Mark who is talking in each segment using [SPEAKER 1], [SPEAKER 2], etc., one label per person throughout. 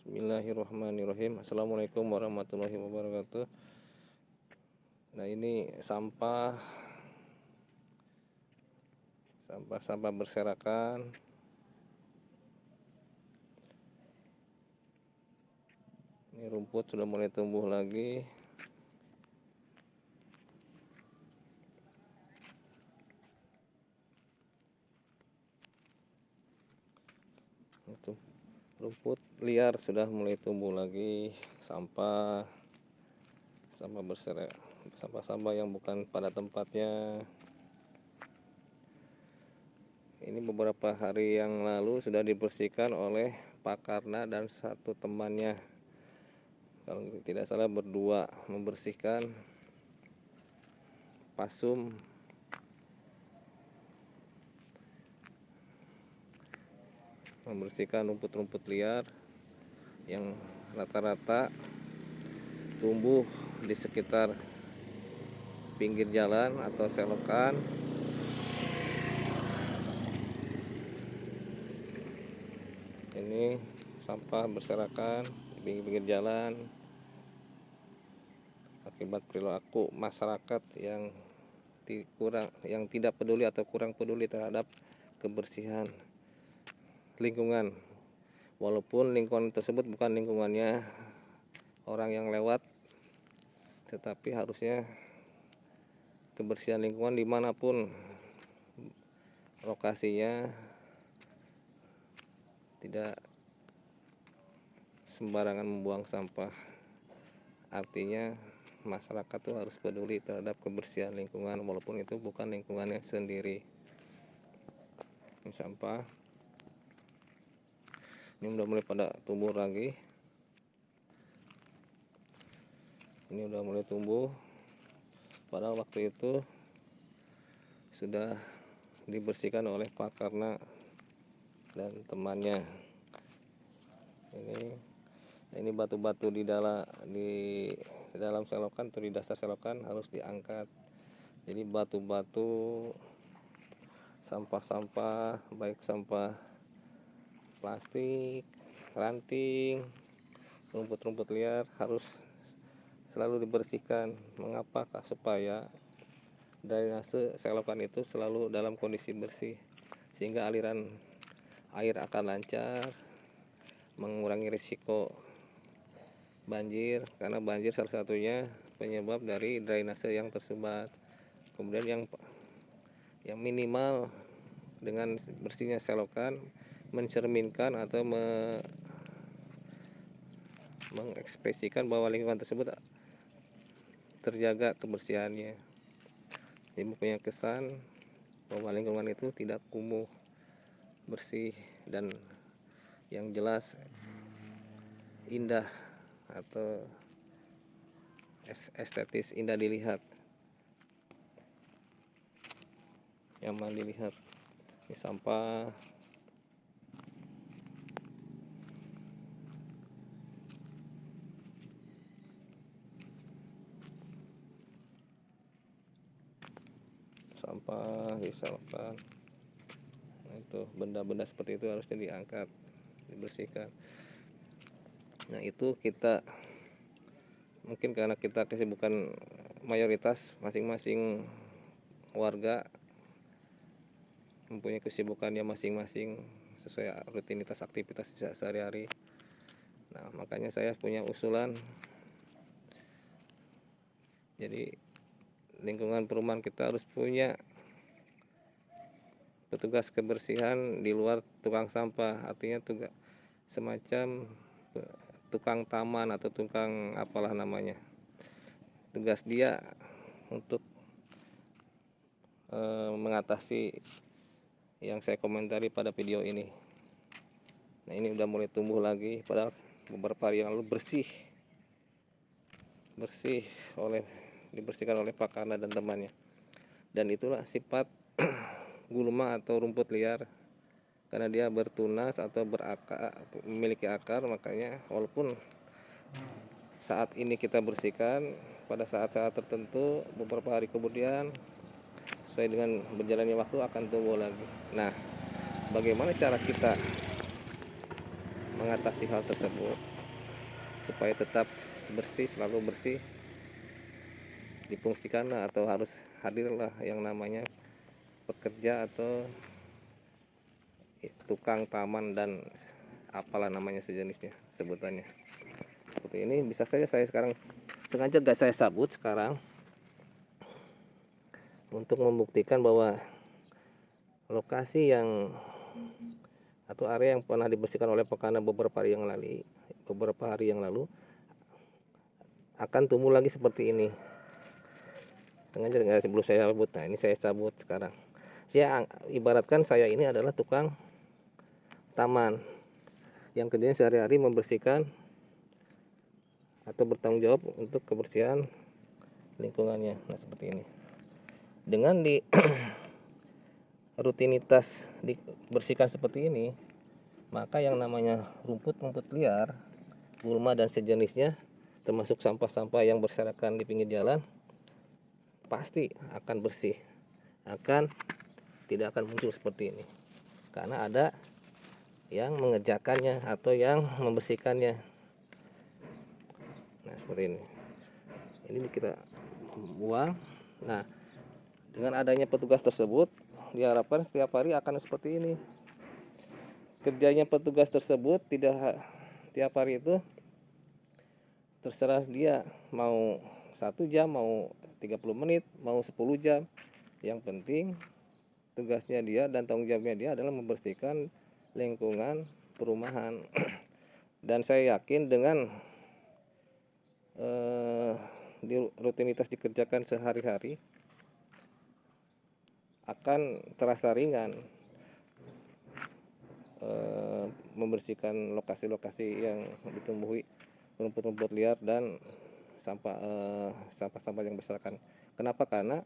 [SPEAKER 1] Bismillahirrahmanirrahim. Assalamualaikum warahmatullahi wabarakatuh. Nah, ini sampah berserakan. Ini rumput sudah mulai tumbuh lagi. Itu rumput liar sudah mulai tumbuh lagi. Sampah berserakan, sampah yang bukan pada tempatnya. Ini beberapa hari yang lalu sudah dibersihkan oleh Pak Karna dan satu temannya. Kalau tidak salah berdua membersihkan pasum rumput-rumput liar yang rata-rata tumbuh di sekitar pinggir jalan atau selokan. Ini sampah berserakan di pinggir jalan akibat perilaku masyarakat yang tidak peduli atau kurang peduli terhadap kebersihan lingkungan. Walaupun lingkungan tersebut bukan lingkungannya orang yang lewat, tetapi harusnya kebersihan lingkungan dimanapun lokasinya, tidak sembarangan membuang sampah. Artinya masyarakat tuh harus peduli terhadap kebersihan lingkungan walaupun itu bukan lingkungannya sendiri. Ini sampah ini udah mulai pada tumbuh lagi. Ini udah mulai tumbuh. Pada waktu itu sudah dibersihkan oleh Pak Karna dan temannya. Ini batu-batu di dalam selokan atau di dasar selokan harus diangkat. Jadi batu-batu, sampah-sampah, baik sampah plastik, ranting, rumput-rumput liar harus selalu dibersihkan. Mengapakah? Supaya drainase selokan itu selalu dalam kondisi bersih, sehingga aliran air akan lancar, mengurangi risiko banjir, karena banjir salah satunya penyebab dari drainase yang tersumbat. Kemudian yang minimal dengan bersihnya selokan mencerminkan atau mengekspresikan bahwa lingkungan tersebut terjaga kebersihannya. Jadi punya kesan bahwa lingkungan itu tidak kumuh, bersih, dan yang jelas indah atau estetis, indah dilihat, nyaman dilihat. Ini sampah misalkan. Nah, itu benda-benda seperti itu harusnya diangkat, dibersihkan. Nah, itu kita mungkin karena kita kesibukan mayoritas masing-masing warga mempunyai kesibukannya masing-masing sesuai rutinitas aktivitas sehari-hari. Nah, makanya saya punya usulan. Jadi lingkungan perumahan kita harus punya petugas kebersihan di luar tukang sampah, artinya semacam tukang taman atau tukang apalah namanya. Tugas dia untuk mengatasi yang saya komentari pada video ini. Nah, ini udah mulai tumbuh lagi, padahal beberapa hari yang lalu dibersihkan oleh Pak Karna dan temannya. Dan itulah sifat gulma atau rumput liar, karena dia bertunas atau memiliki akar. Makanya walaupun saat ini kita bersihkan, pada saat-saat tertentu beberapa hari kemudian sesuai dengan berjalannya waktu akan tumbuh lagi. Nah, bagaimana cara kita mengatasi hal tersebut supaya tetap bersih, selalu bersih difungsikan, atau harus hadirlah yang namanya pekerja atau tukang taman dan apalah namanya sejenisnya sebutannya. Seperti ini bisa saja saya sekarang sengaja gak saya sabut sekarang untuk membuktikan bahwa lokasi yang atau area yang pernah dibersihkan oleh Pekana beberapa hari yang lalu akan tumbuh lagi seperti ini. Sengaja sebelum saya sabut. Nah, ini saya sabut sekarang. Saya ibaratkan saya ini adalah tukang taman yang kerjanya sehari-hari membersihkan atau bertanggung jawab untuk kebersihan lingkungannya. Nah, seperti ini. Dengan di rutinitas dibersihkan seperti ini, maka yang namanya rumput-rumput liar, gulma dan sejenisnya, termasuk sampah-sampah yang berserakan di pinggir jalan, pasti akan bersih, tidak akan muncul seperti ini, karena ada yang mengerjakannya atau yang membersihkannya. Nah, seperti ini kita buang. Nah, dengan adanya petugas tersebut diharapkan setiap hari akan seperti ini. Kerjanya petugas tersebut tidak tiap hari itu, terserah dia mau 1 jam, mau 30 menit, mau 10 jam. Yang penting tugasnya dia dan tanggung jawabnya dia adalah membersihkan lingkungan perumahan. Dan saya yakin dengan rutinitas dikerjakan sehari-hari akan terasa ringan membersihkan lokasi-lokasi yang ditumbuhi rumput-rumput liar dan sampah-sampah yang berserakan. Kenapa? Karena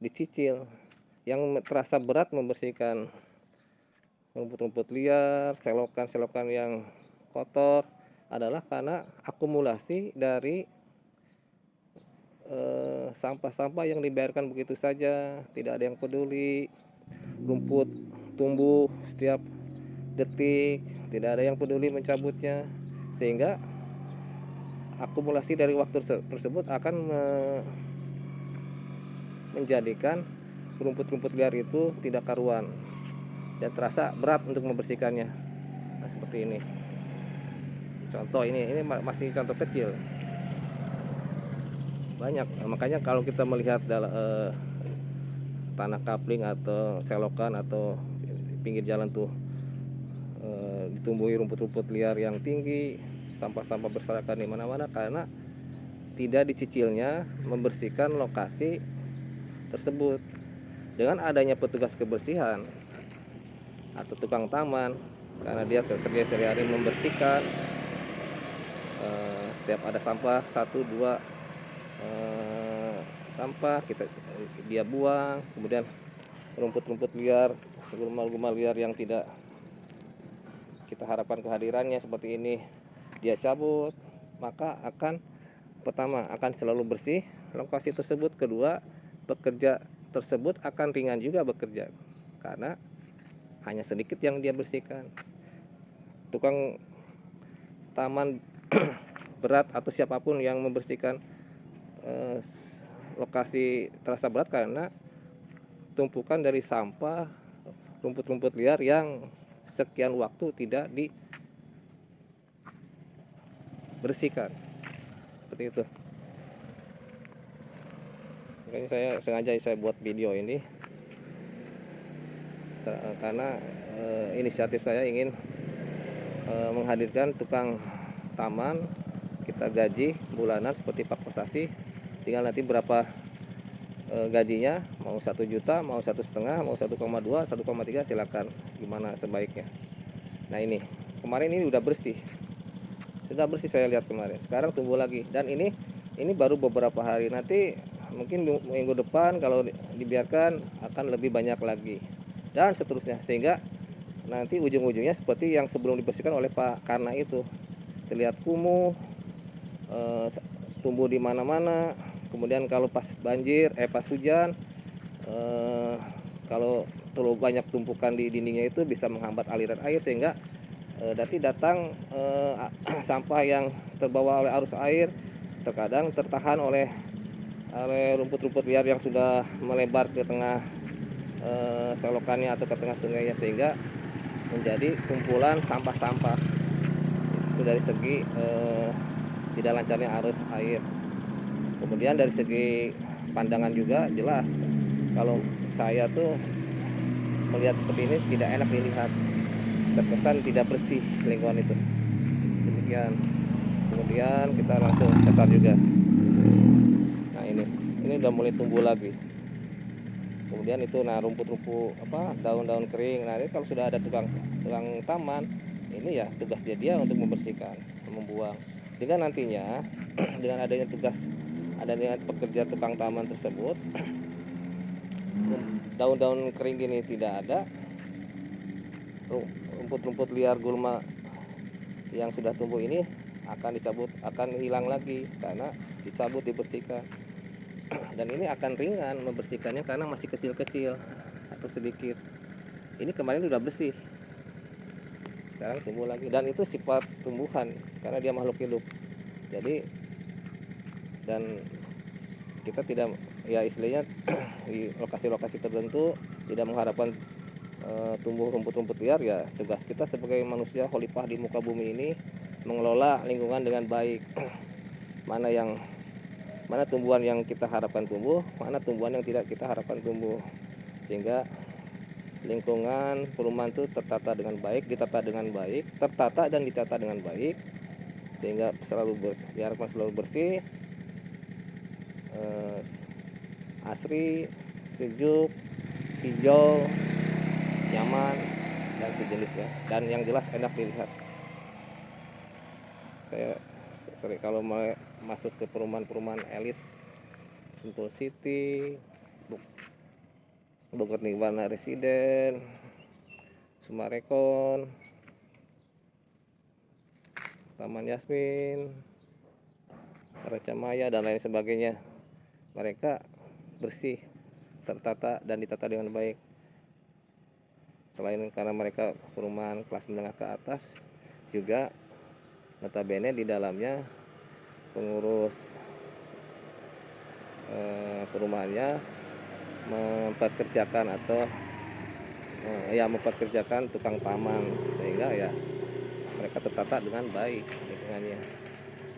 [SPEAKER 1] dicicil. Yang terasa berat membersihkan rumput-rumput liar, selokan-selokan yang kotor adalah karena akumulasi dari sampah-sampah yang dibiarkan begitu saja, tidak ada yang peduli. Rumput tumbuh setiap detik, tidak ada yang peduli mencabutnya, sehingga akumulasi dari waktu tersebut akan menjadikan rumput-rumput liar itu tidak karuan dan terasa berat untuk membersihkannya. Nah, seperti ini contoh, ini masih contoh kecil, banyak. Makanya kalau kita melihat tanah kapling atau selokan atau pinggir jalan tuh ditumbuhi rumput-rumput liar yang tinggi, sampah-sampah berserakan di mana-mana karena tidak dicicilnya membersihkan lokasi tersebut. Dengan adanya petugas kebersihan atau tukang taman, karena dia kerja sehari-hari membersihkan, setiap ada sampah 1-2 sampah dia buang, kemudian rumput-rumput liar, gulma-gulma liar yang tidak kita harapkan kehadirannya seperti ini dia cabut, maka pertama akan selalu bersih lokasi tersebut. Kedua, pekerja tersebut akan ringan juga bekerja karena hanya sedikit yang dia bersihkan. Tukang taman berat atau siapapun yang membersihkan lokasi terasa berat karena tumpukan dari sampah, rumput-rumput liar yang sekian waktu tidak dibersihkan. Seperti itu. Makanya saya sengaja buat video ini karena inisiatif saya ingin menghadirkan tukang taman, kita gaji bulanan seperti Pak Kosasi, tinggal nanti berapa gajinya, mau 1 juta, mau 1,5, mau 1,2, 1,3, silakan gimana sebaiknya. Nah, ini kemarin ini sudah bersih saya lihat kemarin, sekarang tumbuh lagi, dan ini baru beberapa hari, nanti mungkin minggu depan kalau dibiarkan akan lebih banyak lagi dan seterusnya, sehingga nanti ujung-ujungnya seperti yang sebelum dibersihkan oleh Pak Karna itu, terlihat kumuh, tumbuh di mana-mana. Kemudian kalau pas banjir, pas hujan, kalau terlalu banyak tumpukan di dindingnya itu bisa menghambat aliran air, sehingga Nanti datang sampah yang terbawa oleh arus air, terkadang tertahan oleh rumput-rumput liar yang sudah melebar ke tengah selokannya atau ke tengah sungainya, sehingga menjadi kumpulan sampah-sampah. Itu dari segi tidak lancarnya arus air. Kemudian dari segi pandangan juga jelas, kalau saya tuh melihat seperti ini tidak enak dilihat, terkesan tidak bersih lingkungan itu. Demikian. Kemudian kita langsung setar juga. Nah ini udah mulai tumbuh lagi. Kemudian itu rumput-rumput daun-daun kering. Nah ini kalau sudah ada tukang taman, ini ya tugas dia untuk membersihkan, membuang. Sehingga nantinya dengan adanya pekerja tukang taman tersebut, daun-daun kering gini tidak ada, rumput-rumput liar gulma yang sudah tumbuh ini akan dicabut, akan hilang lagi karena dicabut, dibersihkan. Dan ini akan ringan membersihkannya karena masih kecil-kecil atau sedikit. Ini kemarin sudah bersih, sekarang tumbuh lagi, dan itu sifat tumbuhan karena dia makhluk hidup. Jadi dan kita tidak, ya istilahnya di lokasi-lokasi tertentu tidak mengharapkan tumbuh rumput-rumput liar. Ya tugas kita sebagai manusia khalifah di muka bumi ini mengelola lingkungan dengan baik. Mana tumbuhan yang kita harapkan tumbuh, mana tumbuhan yang tidak kita harapkan tumbuh, sehingga lingkungan perumahan itu tertata dan ditata dengan baik, sehingga diharapkan selalu bersih, asri, sejuk, hijau, nyaman, dan sejenisnya, dan yang jelas enak dilihat. Saya sering kalau masuk ke perumahan-perumahan elit, Sentul City, Bogor Nirwana Residen, Sumarekon, Taman Yasmin, Raja Maya, dan lain sebagainya, mereka bersih, tertata, dan ditata dengan baik. Selain karena mereka perumahan kelas menengah ke atas, juga notabene di dalamnya pengurus perumahannya mempekerjakan tukang taman, sehingga ya mereka tertata dengan baik lingkungannya.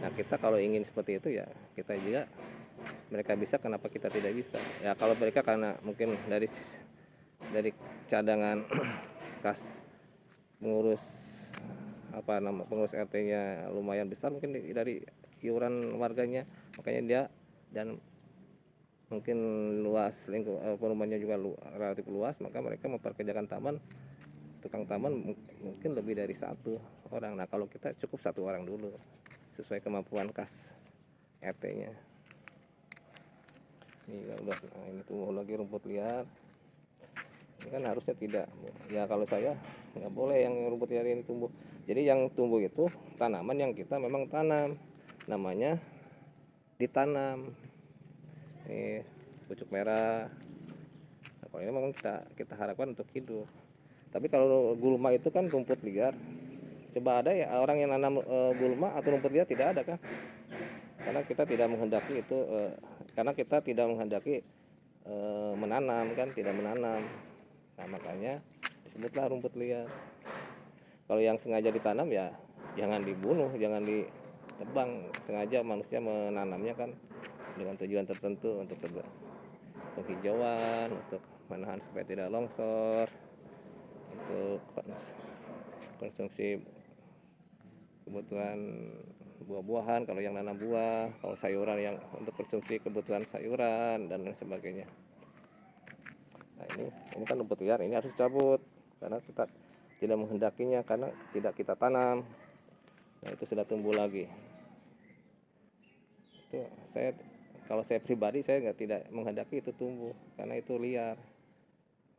[SPEAKER 1] Nah kita kalau ingin seperti itu, ya kita juga, mereka bisa, kenapa kita tidak bisa? Ya kalau mereka karena mungkin dari cadangan kas pengurus RT-nya lumayan besar, mungkin dari iuran warganya, makanya dia, dan mungkin luas perumahannya juga relatif luas, maka mereka memperkerjakan tukang taman mungkin lebih dari satu orang. Nah kalau kita cukup satu orang dulu sesuai kemampuan kas RT-nya. Ini tumbuh lagi rumput liar. Ini kan harusnya tidak, ya kalau saya nggak boleh yang rumput liar ini tumbuh. Jadi yang tumbuh itu tanaman yang kita memang tanam, namanya ditanam. Pucuk merah. Nah, kalau ini memang kita harapkan untuk hidup. Tapi kalau gulma itu kan rumput liar. Coba ada ya orang yang nanam gulma atau rumput liar? Tidak ada kan? Karena kita tidak menghendaki itu, menanam kan, tidak menanam. Nah makanya disebutlah rumput liar. Kalau yang sengaja ditanam ya jangan dibunuh, jangan ditebang. Sengaja manusia menanamnya kan dengan tujuan tertentu, untuk penghijauan, untuk menahan supaya tidak longsor, untuk konsumsi kebutuhan buah-buahan kalau yang nanam buah, kalau sayuran yang untuk konsumsi kebutuhan sayuran, dan lain sebagainya. Nah ini kan rumput liar, ini harus dicabut karena kita tidak menghendakinya, karena tidak kita tanam. Nah itu sudah tumbuh lagi. Itu kalau saya pribadi, saya tidak menghendaki itu tumbuh karena itu liar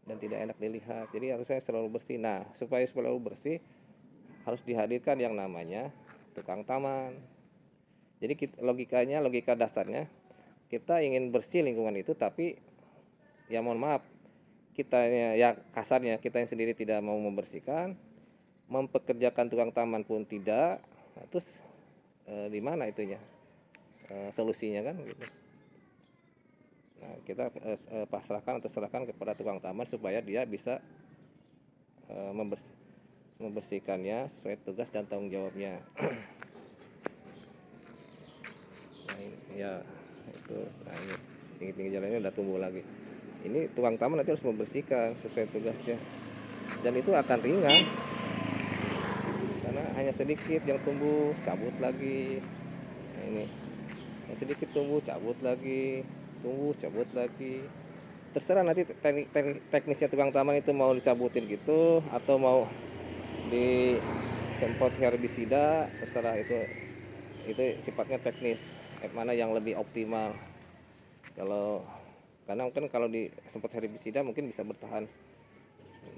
[SPEAKER 1] dan tidak enak dilihat. Jadi harusnya selalu bersih. Nah supaya selalu bersih harus dihadirkan yang namanya tukang taman. Jadi logika dasarnya, kita ingin bersih lingkungan itu, tapi ya mohon maaf, kita ya kasarnya kita yang sendiri tidak mau membersihkan, mempekerjakan tukang taman pun tidak. Nah, terus di mana itunya solusinya kan gitu. Nah, kita pasrahkan atau serahkan kepada tukang taman supaya dia bisa membersihkannya sesuai tugas dan tanggung jawabnya. Nah, ini, ya itu, nah ini pinggir-pinggir jalannya udah tumbuh lagi. Ini tukang taman nanti harus membersihkan sesuai tugasnya, dan itu akan ringan karena hanya sedikit yang tumbuh, cabut lagi. Nah, ini yang sedikit tumbuh, cabut lagi, tumbuh, cabut lagi. Terserah nanti teknisnya tukang taman itu mau dicabutin gitu atau mau disemprot herbisida, terserah. Itu sifatnya teknis, mana yang lebih optimal. Karena mungkin kalau disemprot herbisida mungkin bisa bertahan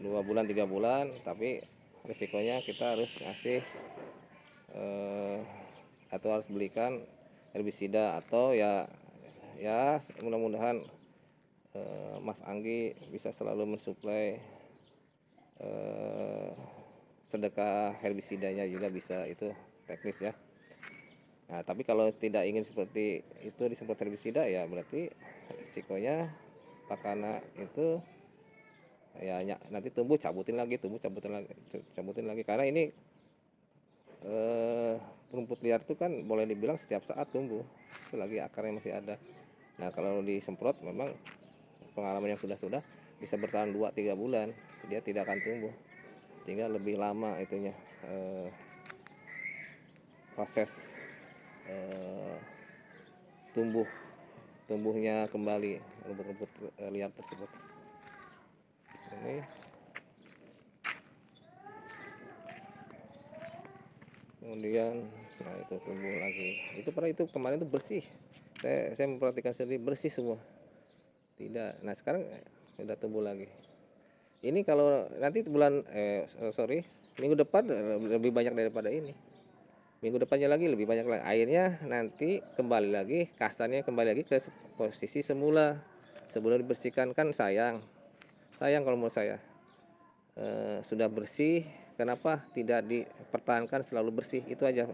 [SPEAKER 1] 2 bulan 3 bulan, tapi risikonya kita harus ngasih atau harus belikan herbisida, atau ya mudah-mudahan Mas Anggi bisa selalu mensuplai sedekah herbisidanya juga bisa, itu teknis ya. Nah, tapi kalau tidak ingin seperti itu disemprot herbisida, ya berarti risikonya pakana itu ya nanti tumbuh cabutin lagi, cabutin lagi karena ini rumput liar itu kan boleh dibilang setiap saat tumbuh selagi akarnya masih ada. Nah, kalau disemprot memang pengalaman yang sudah bisa bertahan 2-3 bulan, dia tidak akan tumbuh, sehingga lebih lama itunya proses tumbuhnya kembali rumput-rumput liar tersebut. Ini kemudian, nah itu tumbuh lagi. Itu kemarin itu bersih. Saya memperhatikan sendiri, bersih semua. Tidak. Nah, sekarang sudah tumbuh lagi. Ini kalau nanti minggu depan lebih banyak daripada ini. Minggu depannya lagi lebih banyak lagi. Airnya nanti kembali lagi, kastanya kembali lagi ke posisi semula. Sebelum dibersihkan kan sayang kalau menurut saya. Sudah bersih, kenapa tidak dipertahankan selalu bersih? Itu aja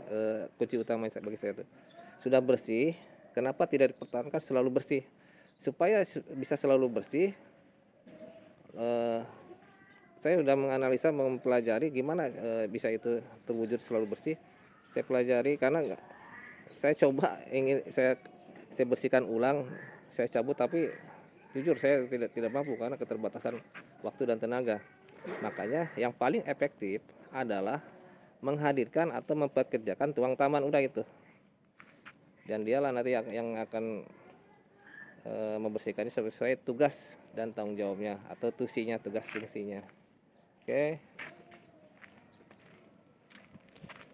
[SPEAKER 1] kunci utama bagi saya itu. Sudah bersih, kenapa tidak dipertahankan selalu bersih? Supaya bisa selalu bersih, saya sudah menganalisa, mempelajari gimana bisa itu terwujud selalu bersih. Saya pelajari karena saya coba saya bersihkan ulang, saya cabut, tapi jujur saya tidak mampu karena keterbatasan waktu dan tenaga. Makanya yang paling efektif adalah menghadirkan atau mempekerjakan tukang taman, udah itu. Dan dialah nanti yang akan membersihkannya sesuai tugas dan tanggung jawabnya, atau tusinya, tugas fungsinya. Oke.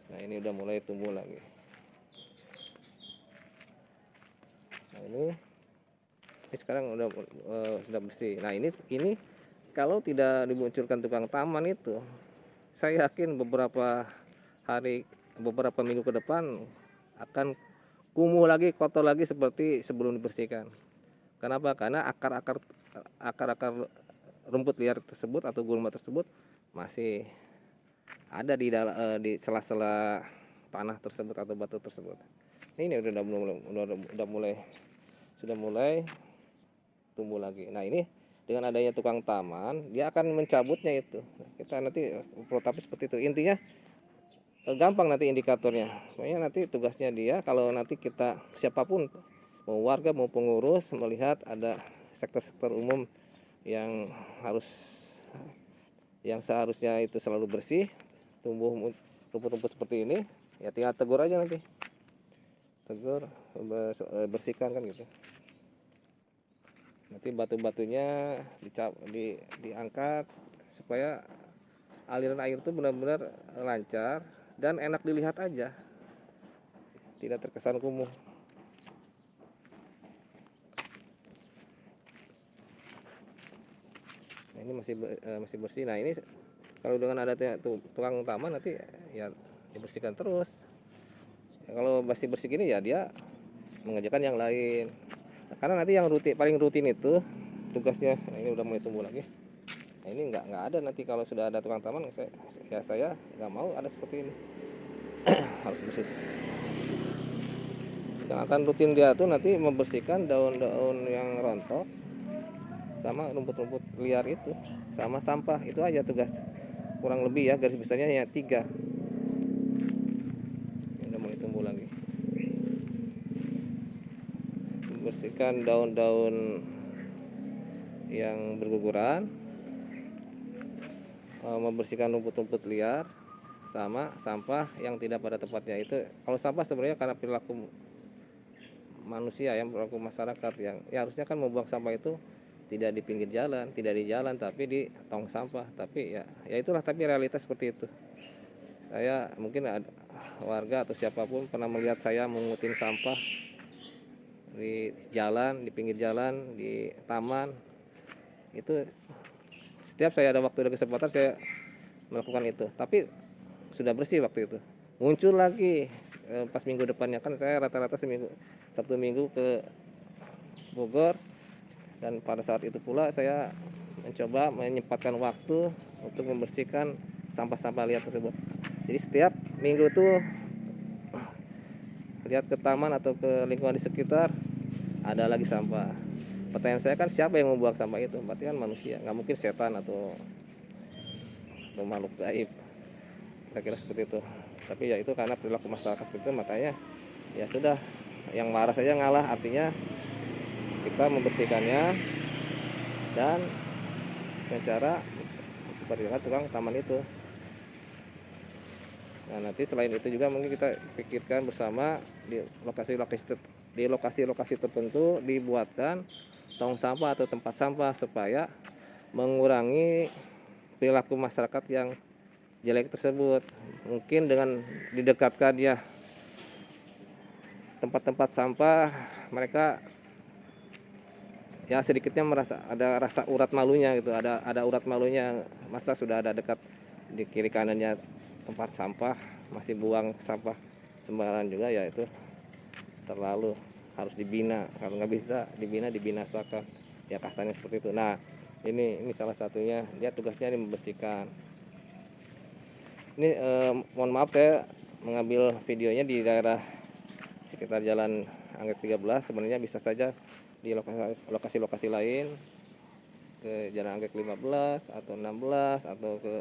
[SPEAKER 1] Nah, ini udah mulai tumbuh lagi. Nah, ini sekarang sudah bersih. Nah, ini kalau tidak dimunculkan tukang taman itu, saya yakin beberapa minggu ke depan akan kumuh lagi, kotor lagi seperti sebelum dibersihkan. Kenapa? Karena akar rumput liar tersebut atau gulma tersebut masih ada di sela-sela tanah tersebut atau batu tersebut. Ini sudah mulai tumbuh lagi. Nah, ini dengan adanya tukang taman, dia akan mencabutnya itu. Kita nanti protapis seperti itu. Intinya gampang nanti indikatornya. Pokoknya nanti tugasnya dia, kalau nanti kita siapapun, mau warga mau pengurus, melihat ada sektor-sektor umum yang seharusnya itu selalu bersih, tumbuh rumput-rumput seperti ini, ya tinggal tegur aja nanti. Tegur, bersihkan kan gitu. Nanti batu-batunya diangkat supaya aliran air itu benar-benar lancar dan enak dilihat aja, tidak terkesan kumuh. Nah, ini masih bersih. Nah, ini kalau dengan ada tukang taman nanti ya dibersihkan terus. Ya, kalau masih bersih gini ya dia mengerjakan yang lain. Nah, karena nanti yang paling rutin itu tugasnya, nah ini udah mulai tumbuh lagi. Nah, ini nggak ada nanti kalau sudah ada tukang taman, saya nggak mau ada seperti ini. Harus bersih. Yang akan rutin dia tuh nanti membersihkan daun-daun yang rontok sama rumput-rumput liar itu, sama sampah. Itu aja tugas kurang lebih ya, garis besarnya ya 3. Udah mulai tumbuh lagi. Membersihkan daun-daun yang berguguran, membersihkan rumput-rumput liar, sama sampah yang tidak pada tempatnya. Itu kalau sampah sebenarnya karena perilaku manusia, yang perilaku masyarakat yang ya harusnya kan membuang sampah itu tidak di pinggir jalan, tidak di jalan, tapi di tong sampah. Tapi ya itulah, tapi realitas seperti itu. Saya mungkin ada warga atau siapapun pernah melihat saya mengutin sampah di jalan, di pinggir jalan, di taman. Itu setiap saya ada waktu, ada kesempatan, saya melakukan itu. Tapi sudah bersih waktu itu. Muncul lagi pas minggu depannya, kan saya rata-rata seminggu, Sabtu Minggu ke Bogor, dan pada saat itu pula saya mencoba menyempatkan waktu untuk membersihkan sampah-sampah liar tersebut. Jadi setiap minggu tuh lihat ke taman atau ke lingkungan di sekitar, ada lagi sampah. Pertanyaan saya kan, siapa yang membuang sampah itu? Berarti kan manusia, nggak mungkin setan atau makhluk gaib, kira-kira seperti itu. Tapi ya itu karena perilaku masyarakat seperti itu, makanya ya sudah, yang marah saja ngalah. Artinya kita membersihkannya dan dengan cara berikan tukang taman itu. Nah, nanti selain itu juga mungkin kita pikirkan bersama di lokasi-lokasi tertentu dibuatkan tong sampah atau tempat sampah, supaya mengurangi perilaku masyarakat yang jelek tersebut. Mungkin dengan didekatkan ya tempat-tempat sampah, mereka ya sedikitnya merasa ada rasa urat malunya gitu, ada urat malunya. Masa sudah ada dekat di kiri kanannya tempat sampah, masih buang sampah sembarangan juga, ya itu terlalu, harus dibina. Kalau nggak bisa dibina, dibinasakan, ya kasarnya seperti itu. Nah, ini salah satunya, dia tugasnya ini membersihkan. Ini mohon maaf, saya mengambil videonya di daerah sekitar Jalan Anggrek 13. Sebenarnya bisa saja di lokasi-lokasi lain, ke Jalan Anggrek 15 atau 16 atau ke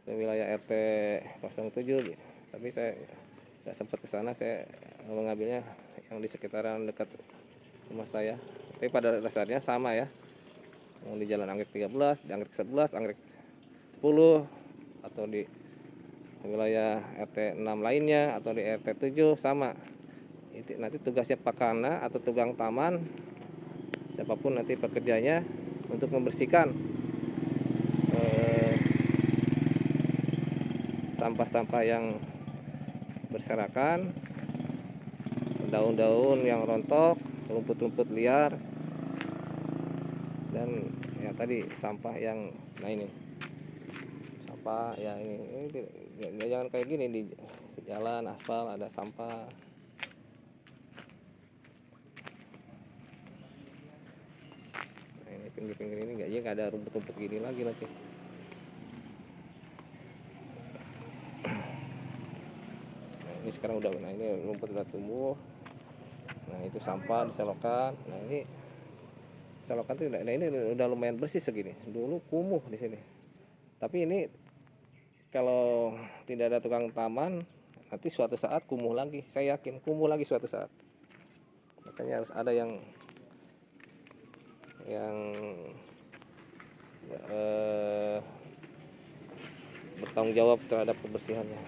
[SPEAKER 1] wilayah RT 07, tapi saya nggak sempat ke sana. Saya mengambilnya yang di sekitaran dekat rumah saya. Tapi pada dasarnya sama ya, mau di Jalan Anggrek 13, di Anggrek 11, Anggrek 10, atau di wilayah RT 6 lainnya, atau di RT 7, sama. Itu nanti tugasnya Pak Kana atau tukang taman, siapapun nanti pekerjanya, untuk membersihkan sampah-sampah yang berserakan, daun-daun yang rontok, rumput-rumput liar, dan ya tadi sampah yang, nah ini sampah ya, ini jangan kayak gini di jalan aspal ada sampah. Nah, ini pinggir-pinggir ini nggak ada rumput-rumput gini lagi nanti. Nah, ini sekarang udah, nah ini rumput udah tumbuh. Nah, itu sampah diselokan. Nah, ini selokan tuh, nah ini udah lumayan bersih segini. Dulu kumuh di sini. Tapi ini kalau tidak ada tukang taman, nanti suatu saat kumuh lagi. Saya yakin kumuh lagi suatu saat. Makanya harus ada yang bertanggung jawab terhadap kebersihannya.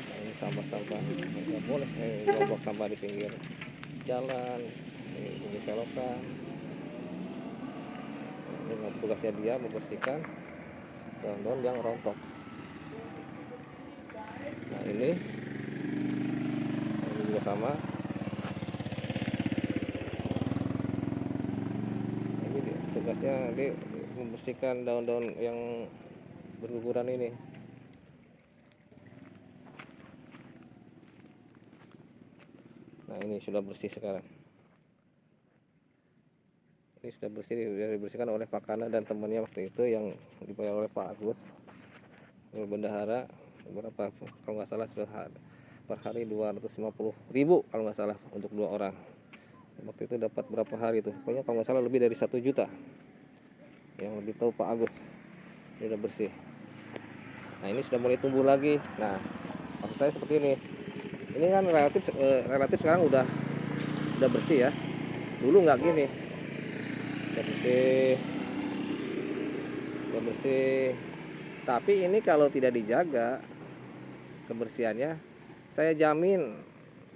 [SPEAKER 1] Nah, ini sampah-sampah nggak boleh buang sampah di pinggir jalan, ini selokan. Ini tugasnya dia membersihkan daun-daun yang rontok. Nah, ini juga sama. Ini tugasnya nanti membersihkan daun-daun yang berguguran ini. Nah, ini sudah bersih sekarang. Ini sudah bersih, sudah dibersihkan oleh Pak Kana dan temannya waktu itu yang dibayar oleh Pak Agus bendahara. Berapa kalau nggak salah per hari 250.000 kalau nggak salah untuk 2 orang. Waktu itu dapat berapa hari itu, pokoknya kalau nggak salah lebih dari 1 juta. Yang lebih tahu Pak Agus. Ini udah bersih. Nah ini sudah mulai tumbuh lagi. Nah maksud saya seperti ini. Ini kan relatif sekarang udah bersih ya. Dulu nggak gini. Udah bersih. Tapi ini kalau tidak dijaga kebersihannya, saya jamin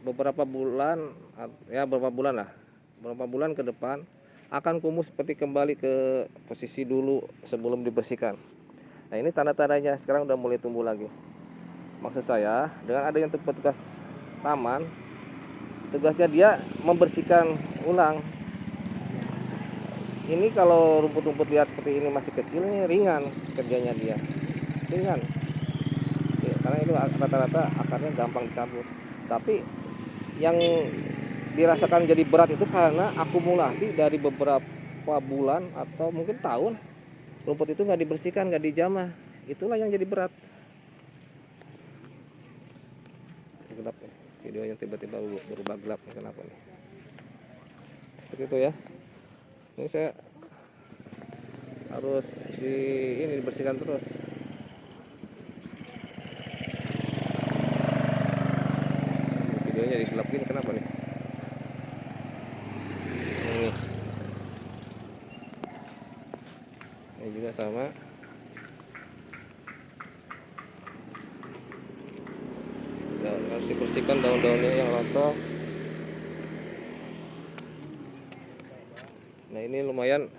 [SPEAKER 1] beberapa bulan ke depan akan kumuh seperti kembali ke posisi dulu sebelum dibersihkan. Nah ini tanda-tandanya sekarang udah mulai tumbuh lagi. Maksud saya dengan adanya petugas taman, tugasnya dia membersihkan ulang. Ini kalau rumput-rumput liar seperti ini masih kecil, ini ringan kerjanya dia, ringan. Ya, karena itu rata-rata akarnya gampang dicabut. Tapi yang dirasakan jadi berat itu karena akumulasi dari beberapa bulan atau mungkin tahun rumput itu nggak dibersihkan, nggak dijamah. Itulah yang jadi berat. Gelap ya, videonya tiba-tiba berubah gelap, kenapa nih? Seperti itu ya. Ini saya harus dibersihkan terus. Videonya jadi gelap gini, kenapa nih? Ini juga sama. Harus dibersihkan daun-daunnya yang rontok. Nah ini lumayan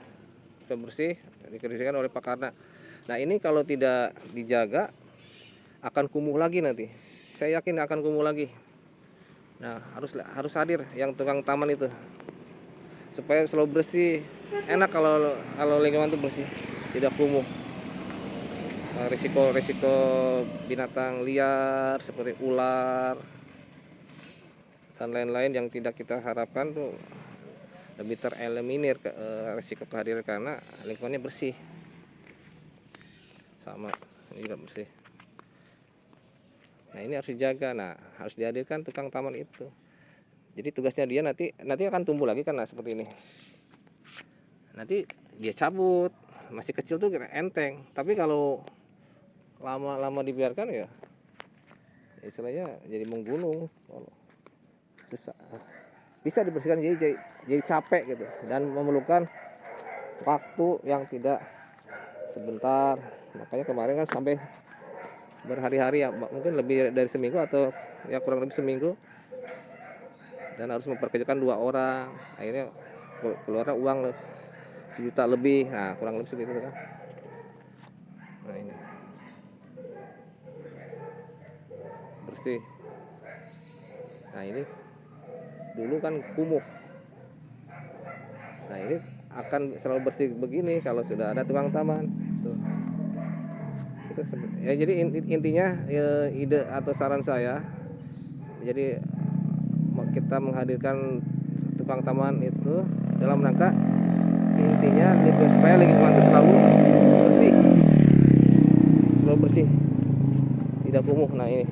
[SPEAKER 1] sudah bersih, dibersihkan oleh Pak Karna. Nah ini kalau tidak dijaga akan kumuh lagi nanti. Saya yakin akan kumuh lagi. Nah harus hadir yang tukang taman itu supaya selalu bersih. Enak kalau lingkungan itu bersih, tidak kumuh. Risiko binatang liar seperti ular dan lain-lain yang tidak kita harapkan tuh lebih tereliminir risiko kehadiran karena lingkungannya bersih. Sama ini juga bersih. Nah ini harus dijaga. Nah harus dihadirkan tukang taman itu. Jadi tugasnya dia nanti akan tumbuh lagi karena seperti ini. Nanti dia cabut, masih kecil tuh enteng. Tapi kalau lama-lama dibiarkan ya istilahnya jadi menggunung, susah. Bisa dibersihkan jadi capek gitu dan memerlukan waktu yang tidak sebentar. Makanya kemarin kan sampai berhari-hari ya, mungkin lebih dari seminggu atau ya kurang lebih seminggu, dan harus memperkerjakan 2 orang. Akhirnya keluar uang 1 juta lebih. Nah kurang lebih segitu kan. Nah ini bersih. Nah ini dulu kan kumuh. Nah ini akan selalu bersih begini kalau sudah ada tukang taman. Tuh. Itu ya, jadi intinya ya, ide atau saran saya, jadi kita menghadirkan tukang taman itu dalam rangka intinya supaya lingkungan itu selalu bersih, tidak kumuh. Nah ini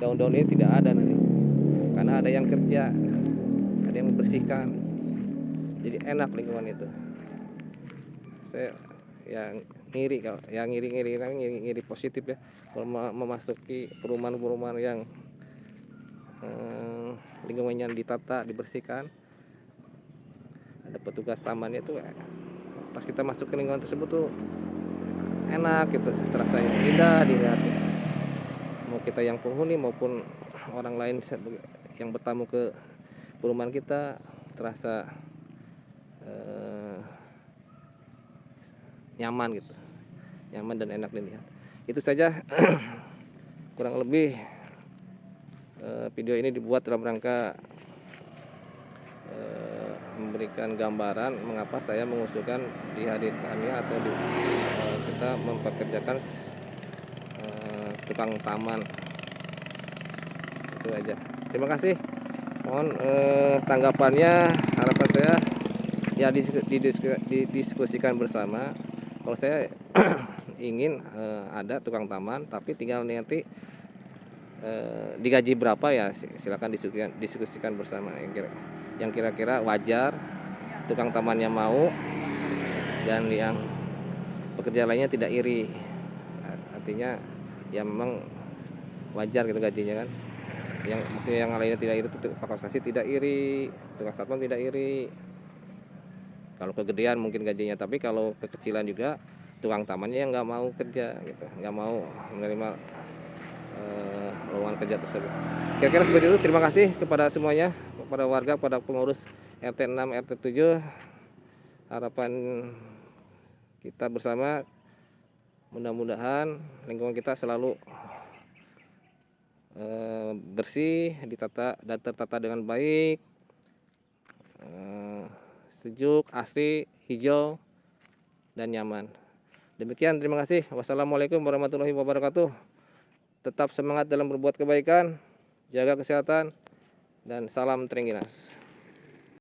[SPEAKER 1] daun-daun ini tidak ada nanti karena ada yang kerja, ada yang membersihkan, jadi enak lingkungan itu. Saya yang ngiri positif ya kalau memasuki perumahan yang lingkungannya ditata, dibersihkan, ada petugas tamannya itu pas kita masuk ke lingkungan tersebut tuh enak gitu, terasa indah dilihat. Mau kita yang penghuni maupun orang lain yang bertamu ke perumahan kita terasa nyaman gitu, nyaman dan enak dilihat. Itu saja kurang lebih video ini dibuat dalam rangka memberikan gambaran mengapa saya mengusulkan dihadirkannya atau kita mempekerjakan tukang taman. Itu aja. Terima kasih. Mohon tanggapannya, harapan saya ya didiskusikan bersama. Kalau saya ingin ada tukang taman, tapi tinggal nanti digaji berapa ya silakan diskusikan bersama yang kira-kira wajar tukang tamannya mau dan yang pekerja lainnya tidak iri. Artinya ya memang wajar gitu gajinya kan. Yang maksudnya yang lainnya tidak iri, Pak Kostasi tidak iri, tukang satpam tidak iri. Kalau kegedean mungkin gajinya, tapi kalau kekecilan juga tukang tamannya yang nggak mau kerja gitu, nggak mau menerima lowongan kerja tersebut. Kira-kira seperti itu. Terima kasih kepada semuanya, kepada warga, kepada pengurus RT 6, RT 7. Harapan kita bersama mudah-mudahan lingkungan kita selalu bersih, ditata dan tertata dengan baik, sejuk, asri, hijau, dan nyaman. Demikian, terima kasih. Wassalamualaikum warahmatullahi wabarakatuh. Tetap semangat dalam berbuat kebaikan, jaga kesehatan, dan salam Trengginas.